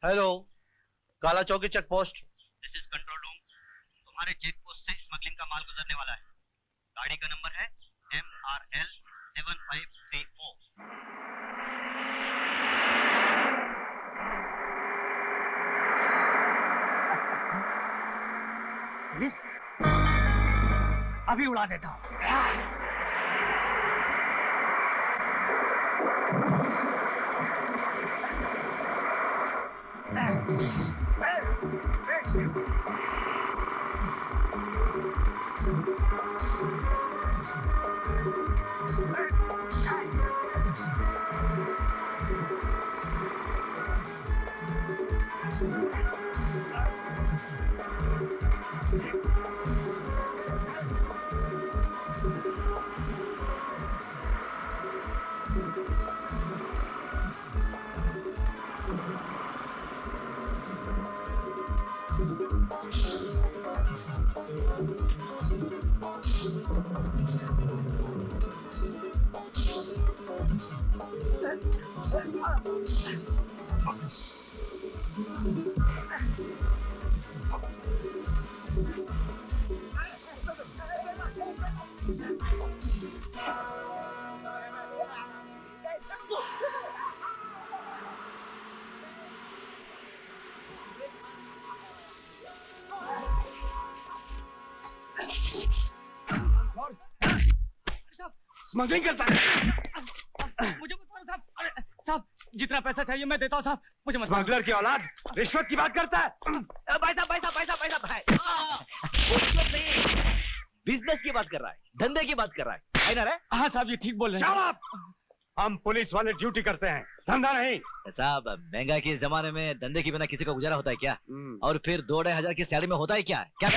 Hello, Kala Chowki check post. This is control room. तुम्हारे check post से smuggling का माल गुजरने वाला है। गाड़ी का नंबर है MRL 7534। पुलिस अभी उड़ा देता हूं। स्मगलिंग करता है। मुझे मत मारो साहब। अरे साहब, जितना पैसा चाहिए मैं देता हूँ साहब, मुझे मत मारो। स्मगलर की औलाद रिश्वत की बात करता है। भाई साहब नहीं, बिजनेस की बात कर रहा है, धंधे की बात कर रहा है ना रे? हाँ साहब, ये ठीक बोल रहे हैं। हम पुलिस वाले ड्यूटी करते हैं, धंधा नहीं। साहब, महंगाई के जमाने में धंधे के बिना किसी का गुजारा होता है क्या? और फिर 2-2.5 की सैलरी में होता है क्या? क्या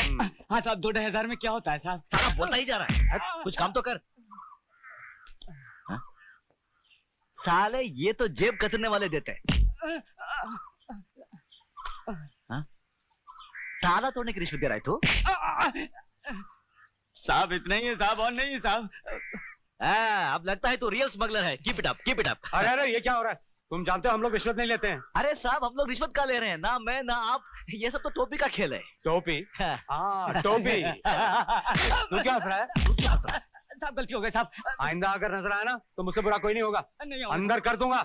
हाँ साहब, 2-2.5 में क्या होता है साहब? साहब बोलता ही जा रहा है, कुछ काम तो कर। साले ये तो जेब कतरने वाले देते हैं। ताला तोड़ने की रिश्वत दे रहा है तू? साहब इतना ही है साहब, और नहीं है साहब। अब लगता है तू रियल स्मगलर है। Keep it up, keep it up. अरे ये क्या हो रहा है? तुम जानते हो हम लोग रिश्वत नहीं लेते हैं। अरे साहब, हम लोग रिश्वत का ले रहे हैं ना, मैं ना आप। ये सब तो टोपी का खेल है। टोपी? हाँ टोपी। तू क्या हंस रहा है? साहब गलती हो गई साहब। आइंदा अगर नजर आया ना तो मुझसे बुरा कोई नहीं होगा। नहीं अंदर कर दूंगा।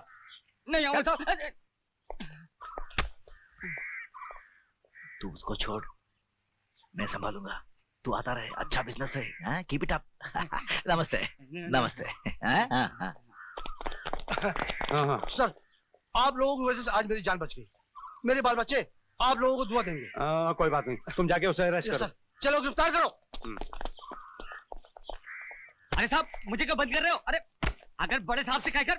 नहीं आऊंगा साहब। तू उसको छोड़, मैं संभालूंगा। तू आता रहे, अच्छा बिजनेस है। Keep it up. नमस्ते नमस्ते। सर, आप लोगों की वजह से आज मेरी जान बच गई। मेरे बाल बच्चे आप लोगों को दुआ देंगे। कोई बात नहीं, तुम जाके उसे अरेस्ट करो। चलो गिरफ्तार करो। अरे साहब, मुझे क्यों बंद कर रहे हो? अरे अगर बड़े साहब से कहकर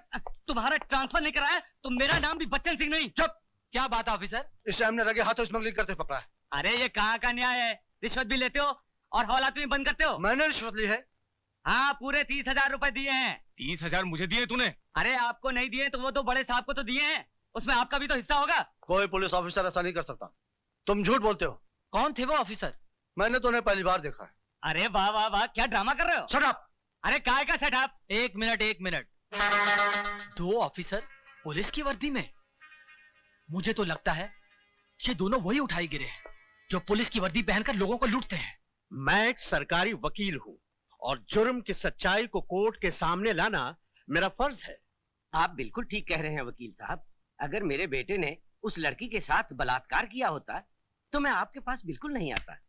तुम्हारा ट्रांसफर नहीं कराया तो मेरा नाम भी बच्चन सिंह नहीं। चुप। क्या बात है ऑफिसर? इसे हमने लगे हाथों स्मगलिंग करते पकड़ा है। अरे ये कहाँ का न्याय है? रिश्वत भी लेते हो और हवालात में बंद करते हो। मैंने रिश्वत ली है। हाँ, पूरे 30,000 रुपए दिए हैं। 30,000 मुझे दिए तूने? अरे आपको नहीं दिए तो वो तो बड़े साहब को तो दिए हैं, उसमें आपका भी तो हिस्सा होगा। कोई पुलिस ऑफिसर ऐसा नहीं कर सकता। तुम झूठ बोलते हो। कौन थे वो ऑफिसर? मैंने तो उन्हें पहली बार देखा है। अरे वाह वाह वाह, क्या ड्रामा कर रहे हो? Shut up. अरे काय का सेटअप? एक मिनट। 2 ऑफिसर पुलिस की वर्दी में? मुझे तो लगता है ये दोनों वही उठाई गिरे हैं जो पुलिस की वर्दी पहनकर लोगों को लूटते हैं। मैं एक सरकारी वकील हूँ और जुर्म की सच्चाई को कोर्ट के सामने लाना मेरा फर्ज है। आप बिल्कुल ठीक कह रहे हैं वकील साहब। अगर मेरे बेटे ने उस लड़की के साथ बलात्कार किया होता तो मैं आपके पास बिल्कुल नहीं आता,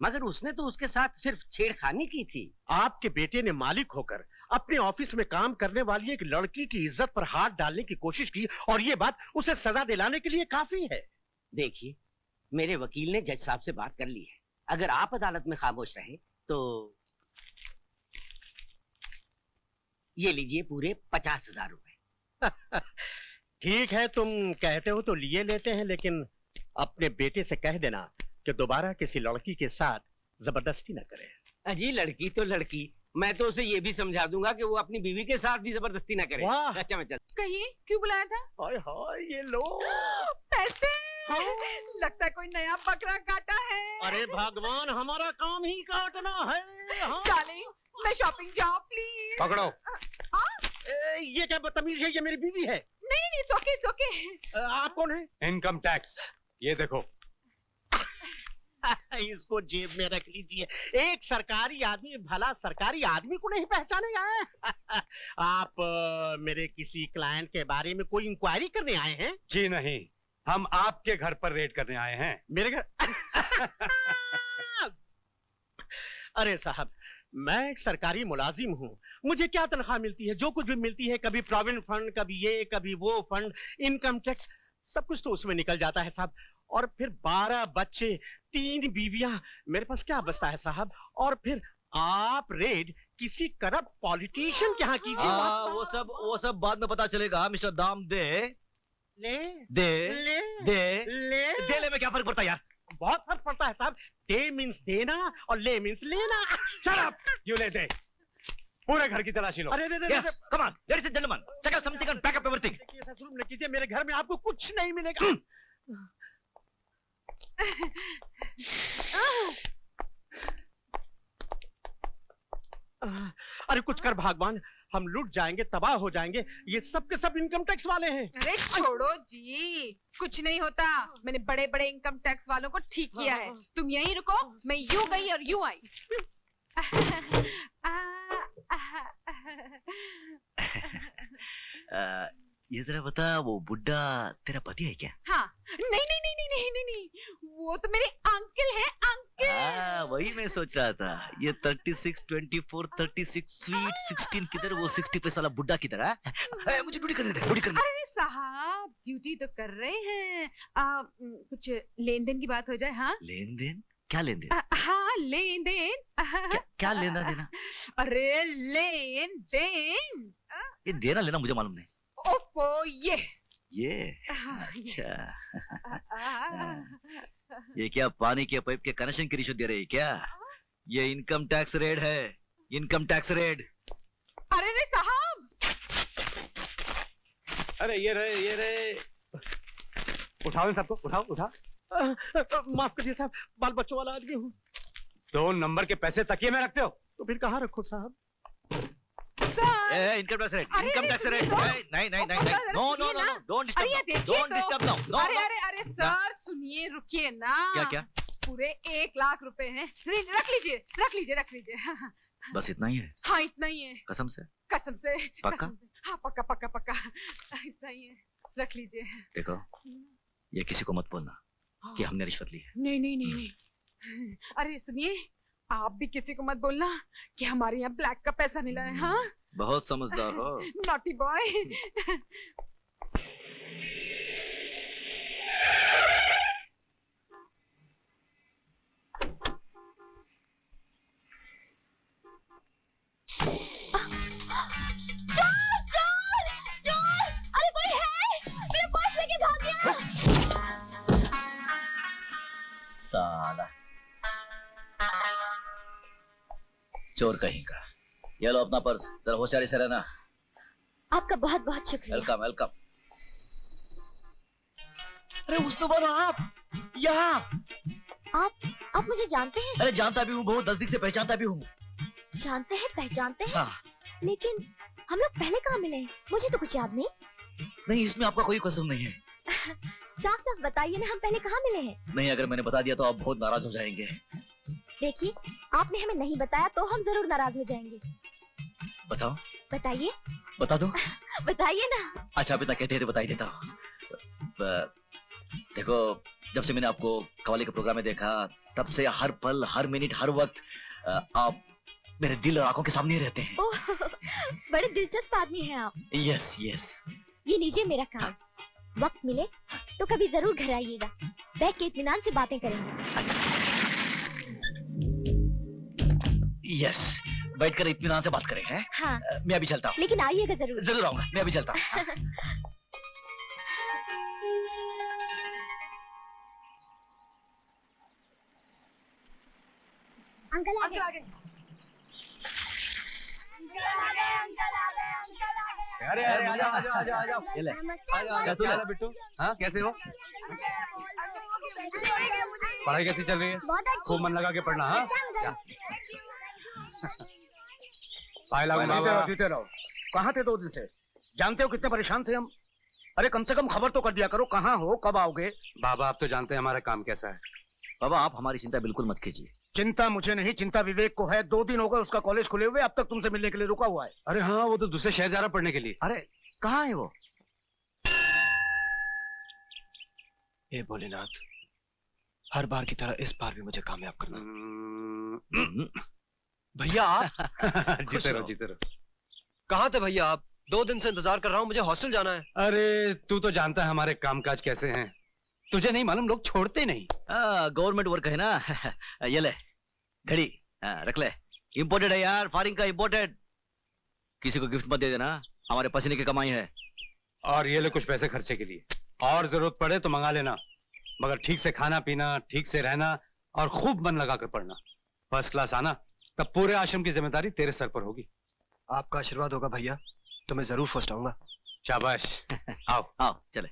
मगर उसने तो उसके साथ सिर्फ छेड़खानी की थी। आपके बेटे ने मालिक होकर अपने ऑफिस में काम करने वाली एक लड़की की इज्जत पर हाथ डालने की कोशिश की और ये बात उसे सजा दिलाने के लिए काफी है। देखिए, मेरे वकील ने जज साहब से बात कर ली है। अगर आप अदालत में खामोश रहे तो ये लीजिए पूरे 50,000 रुपए। ठीक है, तुम कहते हो तो लिए लेते हैं, लेकिन अपने बेटे से कह देना कि दोबारा किसी लड़की के साथ जबरदस्ती न करे। अजी लड़की तो लड़की, मैं तो उसे ये भी समझा दूंगा कि वो अपनी बीवी के साथ भी जबरदस्ती न करे। अच्छा मैं चल। कहिए, क्यों बुलाया था? हाय हाय, ये लो पैसे। लगता है कोई नया बकरा काटा है। अरे भगवान, हमारा काम ही काटना है। डार्लिंग, मैं शॉपिंग जाऊं प्लीज। पकड़ो। ये क्या बदतमीजी है? ये मेरी बीवी है। नहीं नहीं, it's okay. आप कौन है? इनकम टैक्स, ये देखो। इसको जेब में रख लीजिए। एक सरकारी आदमी भला सरकारी आदमी को नहीं पहचानेगा। आप मेरे किसी क्लाइंट के बारे में कोई इंक्वायरी करने आए हैं? जी नहीं, हम आपके घर पर रेड करने आए हैं। मेरे घर? अरे साहब, मैं एक सरकारी मुलाजिम हूँ। मुझे क्या तनख्वाह मिलती है? जो कुछ भी मिलती है, कभी प्रोविडेंट फंड, कभी ये कभी वो फंड, इनकम टैक्स, सब कुछ तो उसमें निकल जाता है साहब। और फिर 12 बच्चे, 3 बीवियां, मेरे पास क्या बचता है साहब? और फिर आप रेड किसी करप्ट पॉलिटिशियन के यहाँ कीजिए। वो सब बाद में पता चलेगा मिस्टर दाम दे। ले दे ले दे ले दे में क्या फर्क पड़ता है यार? बहुत फर्क पड़ता है साहब। दे मीन्स देना और ले मीन्स लेना। Shut up! You ले दे। पूरे घर की तलाशी लो। अरे Yes, come on, ladies and gentlemen, check out something and pack up everything. देखिए, ऐसा जुल्म न कीजिए, मेरे घर में आपको कुछ नहीं मिलेगा। अरे कुछ कर भगवान, हम लूट जाएंगे, तबाह हो जाएंगे। ये सब के सब इनकम टैक्स वाले हैं। अरे छोड़ो जी, कुछ नहीं होता। मैंने बड़े बड़े इनकम टैक्स वालों को ठीक किया है। तुम यहीं रुको, मैं यूं गई और यूं आई। ये जरा बता, वो बुड्ढा तेरा पति है क्या? हाँ, नहीं नहीं नहीं नहीं नहीं नहीं, वो तो मेरे अंकल हैं, अंकल। वही मैं सोच रहा था। ये 36, 24, 36, स्वीट 16 किधर, वो 60 पैसा वाला बुड्ढा किधर है? मुझे ड्यूटी करने दे, ड्यूटी करने दे। अरे साहब, ड्यूटी तो कर रहे हैं। कुछ लेन देन की बात हो जाए। हाँ, लेन देन? क्या लेन देन? हाँ, लेन देन। क्या लेना देना? अरे लेन देन। ये देना लेना मुझे मालूम नहीं। ओफो, ये अच्छा। ये क्या पानी के पाइप के कनेक्शन की रिश्वत दे रहे हैं क्या? ये इनकम टैक्स रेड है, इनकम टैक्स रेड। अरे रे साहब, अरे ये रहे। उठाओ इन सबको, उठा। माफ करिए साहब, बाल बच्चों वाला आदमी हूँ। 2 नंबर के पैसे तकिए में रखते हो? तो फिर कहाँ रखो साहब? Income tax raid, income tax raid. नहीं, नो, डोंट डिस्टर्ब नाउ। अरे सर सुनिए, रुकिए ना। क्या? पूरे 1 लाख रुपए हैं। रख लीजिए। बस इतना ही है? हाँ, इतना ही है। कसम से? पक्का? हाँ, पक्का। इतना ही है, रख लीजिए। देखो, ये किसी को मत बोलना कि हमने रिश्वत ली है। नहीं। अरे सुनिए, आप भी किसी को मत बोलना कि हमारे यहाँ ब्लैक का पैसा मिला है। हाँ, बहुत समझदार हो। Naughty boy. चोर! अरे कोई है? मेरा पर्स लेके भाग गया। साला चोर कहीं का। ये लो अपना पर्स, जरा होशियारी से रहना। आपका बहुत बहुत शुक्रिया। वेलकम। अरे उस आप यहाँ? आप मुझे जानते हैं? अरे जानता भी हूँ, बहुत नजदीक से पहचानता भी हूँ। जानते हैं, पहचानते हैं? हाँ। लेकिन हम लोग पहले कहाँ मिले हैं? मुझे तो कुछ याद नहीं। नहीं, इसमें आपका कोई कसूर नहीं है। साफ बताइए ना, हम पहले कहाँ मिले हैं? नहीं, अगर मैंने बता दिया तो आप बहुत नाराज हो जाएंगे। देखिए, आपने हमें नहीं बताया तो हम जरूर नाराज हो जाएंगे। बताओ। बताइए। बता दो। बताइए ना। अच्छा, आप इतना कहते हैं तो बता ही देता हूँ। देखो, जब से मैंने आपको कव्वाली के प्रोग्राम में देखा, तब से हर पल, हर मिनट, हर वक्त आप मेरे दिल और आंखों के सामने रहते हैं। ओह, बड़े दिलचस्प आदमी हैं आप। यस। ये लीजिए मेरा कार्ड। वक्त मिले तो कभी जरूर घर आइएगा, बैठ के इत्मीनान से बातें करेंगे। अच्छा। यस, बैठकर इत्मीनान से बात करें, हैं? हाँ। मैं अभी चलता हूँ। लेकिन आइएगा जरूर। जरूर आऊंगा, मैं अभी चलता हूँ। अंकल आ गए। अरे आ जाओ। ये ले। नमस्ते बिट्टू। हाँ, कैसे हो? पढ़ाई कैसी चल रही है? बहुत अच्छी। खूब मन लगा के पढ़ना। हाँ, जीते रहो। कहाँ थे 2 दिन से? जानते हो कितने परेशान थे हम? अरे कम से कम खबर तो कर दिया करो, कहाँ हो, कब आओगे? बाबा आप तो जानते हैं हमारा काम कैसा है। बाबा आप हमारी चिंता बिल्कुल मत कीजिए। चिंता मुझे नहीं, चिंता विवेक को है। 2 दिन हो गए उसका कॉलेज खुले हुए, अब तक तुमसे मिलने के लिए रुका हुआ है। अरे हाँ, वो तो दूसरे शहर जा रहा पढ़ने के लिए। अरे कहाँ है वो? हे भोलेनाथ, हर बार की तरह इस बार भी मुझे कामयाब करना। भैया आप जीते रहो जीते रहो। कहाँ थे भैया आप? 2 दिन से इंतजार कर रहा हूँ, मुझे हॉस्टल जाना है। अरे तू तो जानता है हमारे कामकाज कैसे हैं, तुझे नहीं मालूम, लोग छोड़ते नहीं। गवर्नमेंट वर्क है ना। ये ले घड़ी, रख ले। इम्पोर्टेड है यार, फॉरेन का इम्पोर्टेड। किसी को गिफ्ट मत दे देना, हमारे पसीने की कमाई है। और ये ले कुछ पैसे खर्चे के लिए, और जरूरत पड़े तो मंगा लेना, मगर ठीक से खाना पीना, ठीक से रहना और खूब मन लगा कर पढ़ना। फर्स्ट क्लास आना, तब पूरे आश्रम की जिम्मेदारी तेरे सर पर होगी। आपका आशीर्वाद होगा भैया तो मैं जरूर फर्स्ट आऊंगा। शाबाश। आओ आओ चले।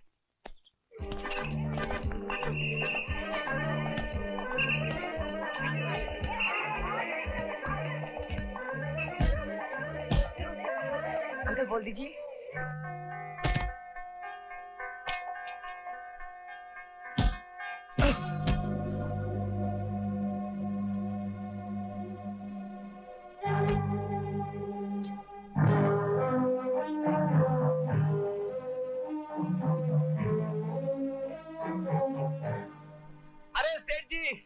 अंकल बोल दीजिए। अरे सेठ जी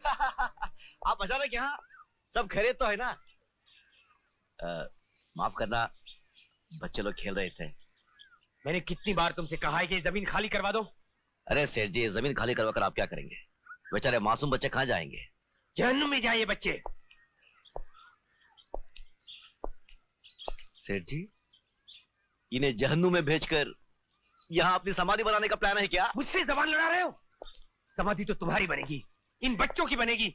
आप अचानक यहाँ, सब खैरियत तो है ना? माफ करना, बच्चे लोग खेल रहे थे। मैंने कितनी बार तुमसे कहा है कि जमीन खाली करवा दो। अरे सेठ जी जमीन खाली करवा कर आप क्या करेंगे? बेचारे मासूम बच्चे कहाँ जाएंगे? जहन्नुम में जाइए बच्चे। सेठ जी इन्हें जहन्नुम में भेजकर यहाँ अपनी समाधि बनाने का प्लान है क्या? मुझसे जबान लड़ा रहे हो? समाधि तो तुम्हारी बनेगी, इन बच्चों की बनेगी।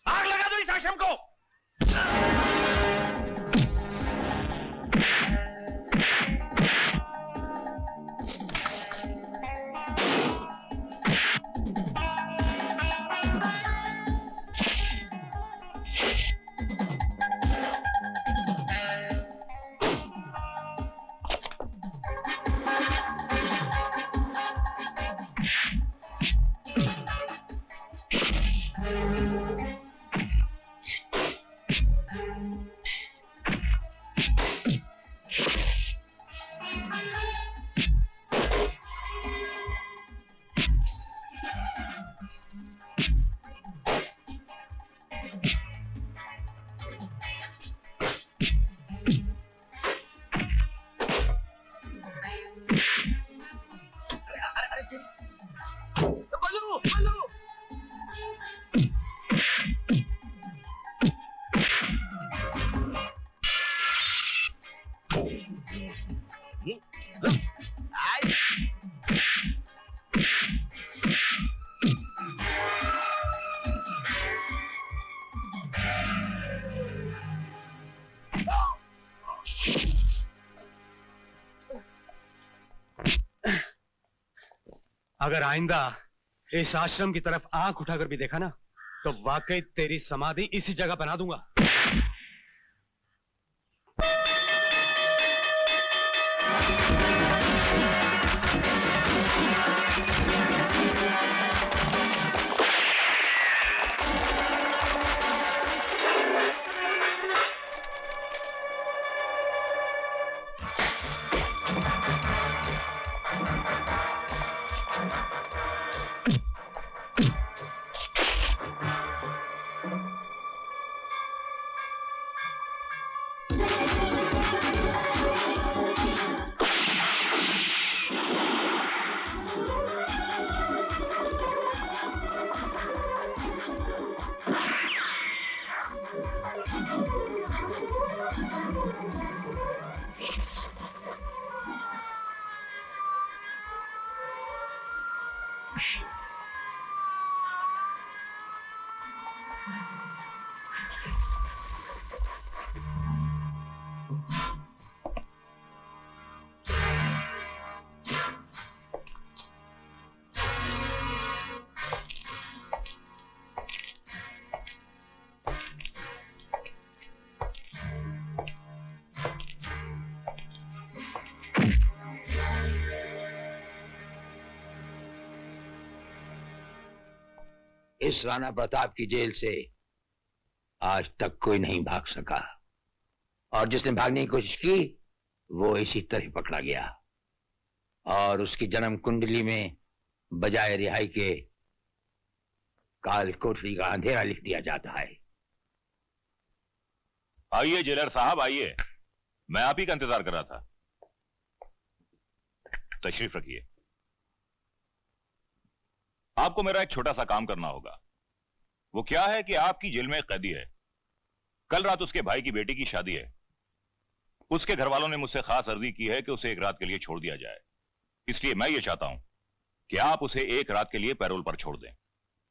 आग लगा दो इस आश्रम को। अगर आइंदा इस आश्रम की तरफ आंख उठाकर भी देखा ना, तो वाकई तेरी समाधि इसी जगह बना दूंगा। इस राणा प्रताप की जेल से आज तक कोई नहीं भाग सका, और जिसने भागने की कोशिश की वो इसी तरह पकड़ा गया, और उसकी जन्म कुंडली में बजाय रिहाई के काल कोठरी का अंधेरा लिख दिया जाता है। आइए जेलर साहब आइए, मैं आप ही का इंतजार कर रहा था। तशरीफ रखिए। आपको मेरा एक छोटा सा काम करना होगा। वो क्या है कि आपकी जेल में एक कैदी है। कल रात उसके भाई की बेटी की शादी है। उसके घर वालों ने मुझसे खास अर्जी की है कि उसे एक रात के लिए छोड़ दिया जाए। इसलिए मैं ये चाहता हूं कि आप उसे एक रात के लिए पैरोल पर छोड़ दें।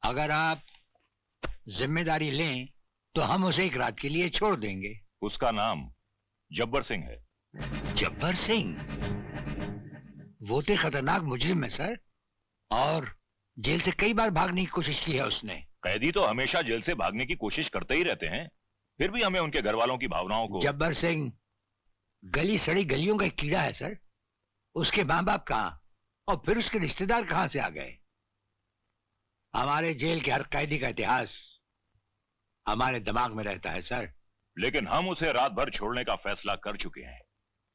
अगर आप जिम्मेदारी लें तो हम उसे एक रात के लिए छोड़ देंगे। उसका नाम जब्बर सिंह है। जब्बर सिंह? वो तो खतरनाक मुजरिम है सर, और जेल से कई बार भागने की कोशिश की है उसने। कैदी तो हमेशा जेल से भागने की कोशिश करते ही रहते हैं, फिर भी हमें उनके घर वालों की भावनाओं को। जब्बर सिंह गली सड़ी गलियों का एक कीड़ा है सर। उसके माँ बाप कहाँ और फिर उसके रिश्तेदार कहाँ से आ गए? हमारे जेल के हर कैदी का इतिहास हमारे दिमाग में रहता है सर। लेकिन हम उसे रात भर छोड़ने का फैसला कर चुके हैं।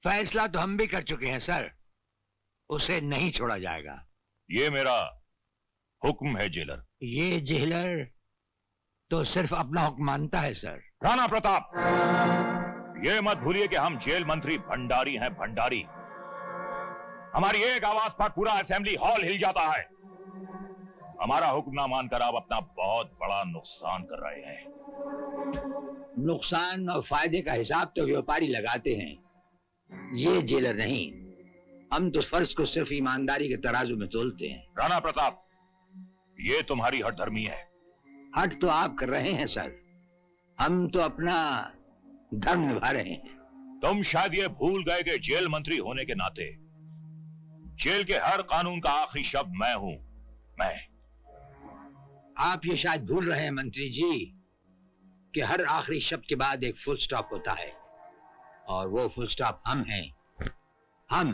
फैसला तो हम भी कर चुके हैं सर, उसे नहीं छोड़ा जाएगा। ये मेरा हुक्म है जेलर। ये जेलर तो सिर्फ अपना हुक्म मानता है सर। राणा प्रताप, ये मत भूलिए कि हम जेल मंत्री भंडारी हैं, भंडारी। हमारी एक आवाज पर पूरा असेंबली हॉल हिल जाता है। हमारा हुक्म ना मानकर आप अपना बहुत बड़ा नुकसान कर रहे हैं। नुकसान और फायदे का हिसाब तो व्यापारी लगाते हैं, ये जेलर नहीं। हम तो फर्ज को सिर्फ ईमानदारी के तराजू में तोलते हैं। राणा प्रताप, ये तुम्हारी हठधर्मी है। हट तो आप कर रहे हैं सर, हम तो अपना धर्म निभा रहे हैं। तुम शायद ये भूल गए कि जेल मंत्री होने के नाते जेल के हर कानून का आखिरी शब्द मैं हूं। मैं। आप ये शायद भूल रहे हैं मंत्री जी कि हर आखिरी शब्द के बाद एक फुल स्टॉप होता है, और वो फुल स्टॉप हम हैं। हम।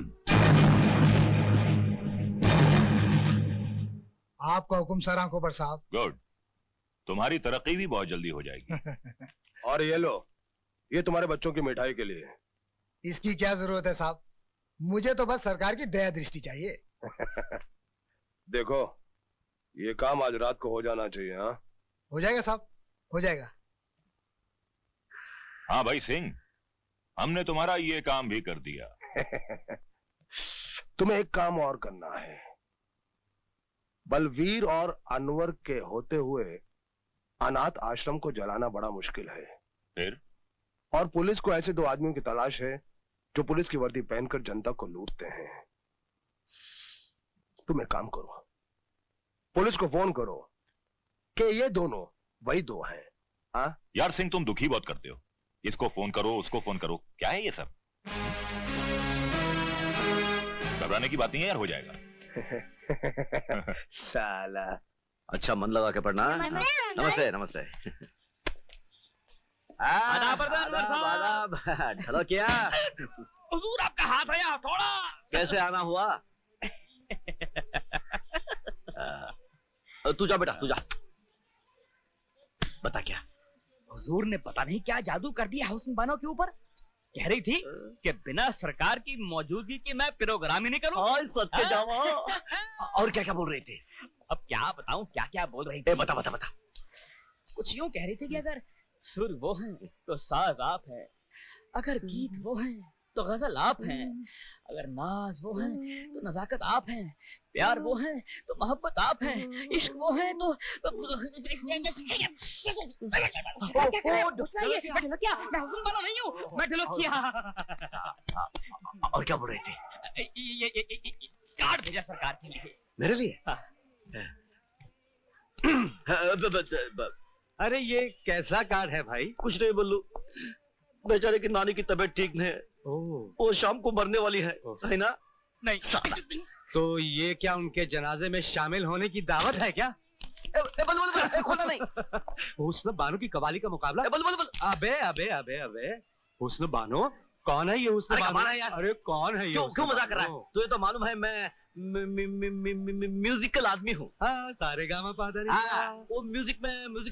आपका हुक्म सर आंखों पर साहब। गुड, तुम्हारी तरक्की भी बहुत जल्दी हो जाएगी। और ये लो, ये तुम्हारे बच्चों की मिठाई के लिए। इसकी क्या जरूरत है साहब, मुझे तो बस सरकार की दया दृष्टि चाहिए। देखो, ये काम आज रात को हो जाना चाहिए। हाँ, हो जाएगा साहब, हो जाएगा। हाँ भाई सिंह, हमने तुम्हारा ये काम भी कर दिया। तुम्हें एक काम और करना है। बलवीर और अनवर के होते हुए अनाथ आश्रम को जलाना बड़ा मुश्किल है। फिर? और पुलिस को ऐसे दो आदमियों की तलाश है जो पुलिस की वर्दी पहनकर जनता को लूटते हैं। तुम एक काम करो, पुलिस को फोन करो कि ये दोनों वही दो हैं। हाँ? यार सिंह, तुम दुखी बहुत करते हो। इसको फोन करो, उसको फोन करो, क्या है ये सब? घबराने की बात नहीं है यार, हो जाएगा। साला। अच्छा, मन लगा के पढ़ना। नमस्ते नमस्ते। आदाब। हेलो, क्या हुजूर आपका हाथ आया थोड़ा। कैसे आना हुआ? तू जा बेटा, तू जा। बता क्या? हुजूर ने पता नहीं क्या जादू कर दिया हुस्न बानो के ऊपर। कह रही थी कि बिना सरकार की मौजूदगी के मैं प्रोग्राम ही नहीं करूं। सच के जावा। और क्या क्या बोल रही थी? अब क्या बताऊं, क्या क्या बोल रही थी। बता बता बता। कुछ यूं कह रही थी कि अगर सुर वो हैं तो साज आप हैं, अगर गीत वो हैं तो गजल आप हैं, अगर नाज वो हैं तो नजाकत आप हैं, प्यार वो हैं तो मोहब्बत आप हैं, इश्क वो हैं तो मैं हुस्न बानो नहीं हूँ, मैं ढोलकिया। और क्या बोल रही थी? ये कार्ड भेजा सरकार के लिए। मेरे लिए? अरे ये कैसा कार्ड है भाई? कुछ नहीं बोलू, बेचारे की नानी की तबीयत ठीक नहीं है, वो शाम को मरने वाली है ना? नहीं। तो ये क्या उनके जनाजे में शामिल होने की दावत है क्या? खोला नहीं। हुस्न बानो की कवाली का मुकाबला। बोल। अबे अबे अबे अबे, हुस्न बानो कौन है ये हुस्न अरे बानो? कमाल है यार। अरे कौन है ये क्यों हुस्न क्यों मजाक कर रहा है? बानो? तुझे तो मालूम है मैं म्यूजिकल आदमी हूँ। हाँ, सारे गामा पादा नहीं हाँ, वो म्यूजिक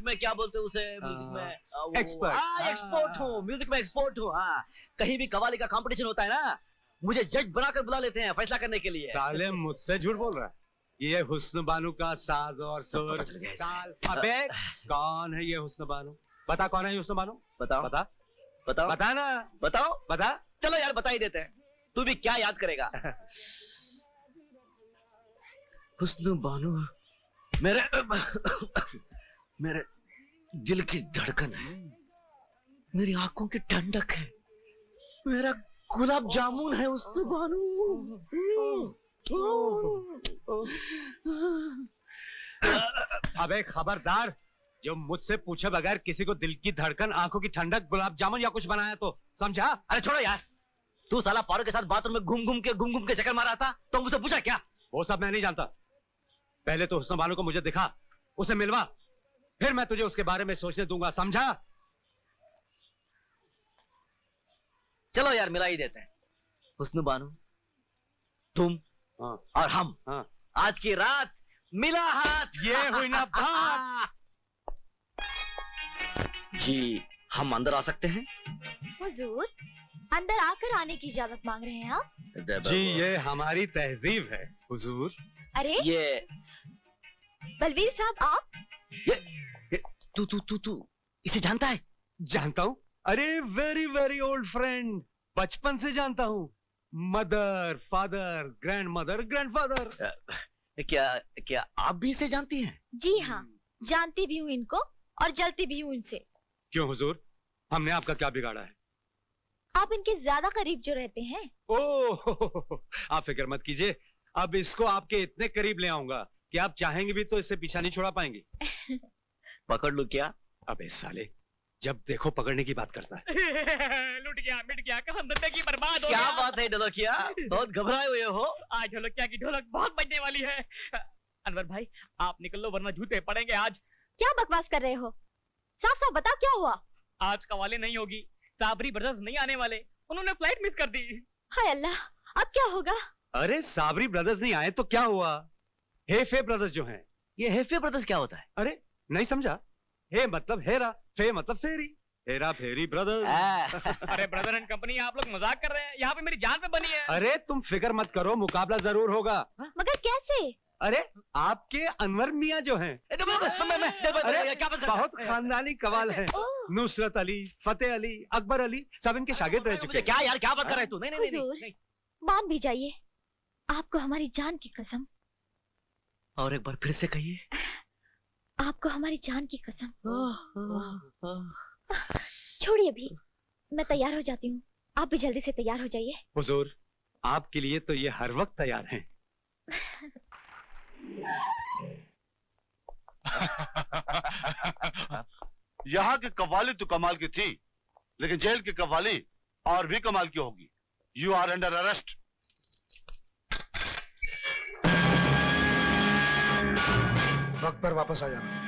में क्या बोलते हैं उसे? म्यूजिक में एक्सपर्ट। हाँ, एक्सपोर्ट हूँ, म्यूजिक में एक्सपोर्ट हूँ। हाँ, कहीं भी कव्वाली का कंपटीशन होता है ना, मुझे जज बनाकर बुला लेते हैं फैसला करने के लिए। साले मुझसे झूठ बोल रहा है। ये हुस्न बानो का साज और सुर ताल। अबे कौन है ये हुस्न बानो? बता कौन है ये हुस्न बानो? बताओ बता बताओ बता ना, बताओ। बता। चलो यार बता ही देते हैं, तू भी क्या याद करेगा। हुस्न बानो मेरे मेरे दिल की धड़कन है, मेरी आंखों की ठंडक है, मेरा गुलाब जामुन है हुस्न बानो। अबे खबरदार, जो मुझसे पूछे बगैर किसी को दिल की धड़कन, आंखों की ठंडक, गुलाब जामुन या कुछ बनाया तो समझा? अरे छोड़ो यार, तू साला पारो के साथ बाथरूम में घूम घूम के चक्कर मारा था, तो मुझसे पूछा क्या? वो सब मैं नहीं जानता। पहले तो हुस्न बानो को मुझे दिखा, उसे मिलवा, फिर मैं तुझे उसके बारे में सोचने दूंगा, समझा? चलो यार मिला ही देते हैं। हुस्न बानो, तुम और हम आज की रात मिला हाथ। ये हुई ना बात। जी हम अंदर आ सकते हैं? हुजूर, अंदर आकर आने की इजाजत मांग रहे हैं आप? जी ये हमारी तहजीब है हुजूर। अरे ये बलवीर साहब आप? तू इसे जानता है? जानता हूँ, अरे वेरी वेरी ओल्ड फ्रेंड, बचपन से जानता हूँ। Mother, father, grand mother, grandfather. क्या आप भी इसे जानती हैं? जी हाँ, जानती भी हूँ इनको और जलती भी हूँ इनसे। क्यों हुजूर, हमने आपका क्या बिगाड़ा है? आप इनके ज्यादा करीब जो रहते हैं। ओह, आप फिक्र मत कीजिए, अब इसको आपके इतने करीब ले आऊंगा कि आप चाहेंगे भी तो इससे पीछा नहीं छुड़ा पाएंगे। पकड़ लूं क्या? अबे साले, जब देखो पकड़ने की बात करता है। लुट गया, मिट गया, कसम जिंदगी बर्बाद हो क्या गया। बात है ढोलकिया, बहुत घबराए हुए हो? आज ढोलकिया की ढोलक बहुत बजने वाली है। अनवर भाई आप निकल लो वरना जूते पड़ेंगे आज। क्या बकवास कर रहे हो? साफ साफ बताओ क्या हुआ? आज कवाले नहीं होगी, साबरी ब्रदर्स नहीं आने वाले, उन्होंने फ्लाइट मिस कर दी। हाय अल्लाह, अब क्या होगा? अरे साबरी ब्रदर्स नहीं आए तो क्या हुआ? हेफे ब्रदर्स जो हैं। ये हेफे ब्रदर्स क्या होता है? अरे नहीं समझा? हे मतलब हेरा, फे मतलब फेरी, हेरा फेरी ब्रदर्स। अरे ब्रदर एंड कंपनी आप लोग मजाक कर रहे हैं, यहाँ पे मेरी जान पे बनी है। अरे तुम फिक्र मत करो, मुकाबला जरूर होगा। मगर कैसे? अरे आपके अनवर मियाँ जो हैं, अरे बहुत खानदानी कवाल हैं। नुसरत अली, फतेह अली, अकबर अली, सब इनके शागिर्द रह चुके हैं। क्या यार क्या बात कर रहे तू? नहीं हुजूर, मान भी जाइए, आपको हमारी जान की कसम। और एक बार फिर से कहिए। आपको हमारी जान की कसम। छोड़िए भी, मैं तैयार हो जाती हूँ, आप भी जल्दी से तैयार हो जाइए। हुजूर, आपके लिए तो ये हर वक्त तैयार हैं। यहाँ की कव्वाली तो कमाल की थी, लेकिन जेल की कव्वाली और भी कमाल की होगी। You are under arrest. वक्त पर वापस आ जाना।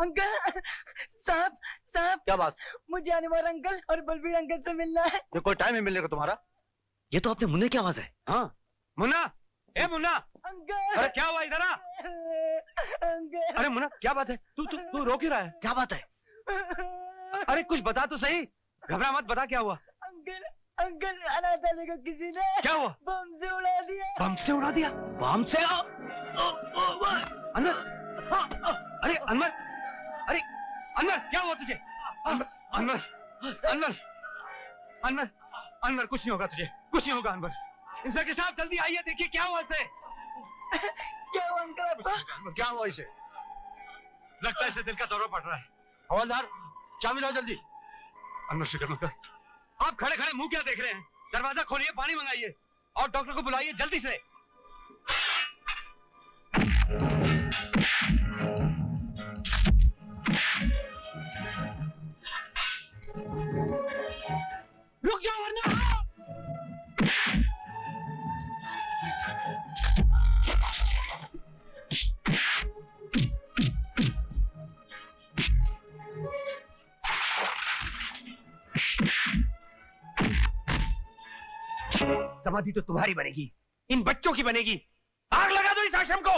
अंकल साहब साहब क्या बात? मुझे अनवर अंकल और बलबीर अंकल से मिलना है। ये कोई टाइम है मिलने का तुम्हारा? ये तो अपने मुन्ने की आवाज है। हाँ मुन्ना, ए मुन्ना, अंकल अरे क्या हुआ इधर आ? अंकल अरे मुन्ना क्या बात है? तू रो क्यों रहा है? क्या बात है? अरे कुछ बता तो सही, घबरा मत, बता क्या हुआ? अंकल अंकल अनाथ आने को किसी ने क्या हुआ? बम से उड़ा दिया। बम से उड़ा दिया? बम से? अनवर, अरे अनवर, अरे अनवर क्या हुआ तुझे? अनवर अनवर अनवर अनवर कुछ नहीं होगा तुझे, कुछ नहीं होगा अनवर। इंस्पेक्टर साहब जल्दी आइए, देखिए क्या हुआ इसे। क्या हुआ अंकल आपको? अनवर क्या हुआ इसे? लगता है इसे दिल का दौरा पड़ रहा है। हवलदार चाबी लाओ जल्दी। अनवर फिक्र मत कर। आप खड़े खड़े मुंह क्या देख रहे हैं? दरवाजा खोलिए, पानी मंगाइए और डॉक्टर को बुलाइए जल्दी से। रुक जाओ वरना। समाधि तो तुम्हारी बनेगी, इन बच्चों की बनेगी। आग लगा दो इस आश्रम को।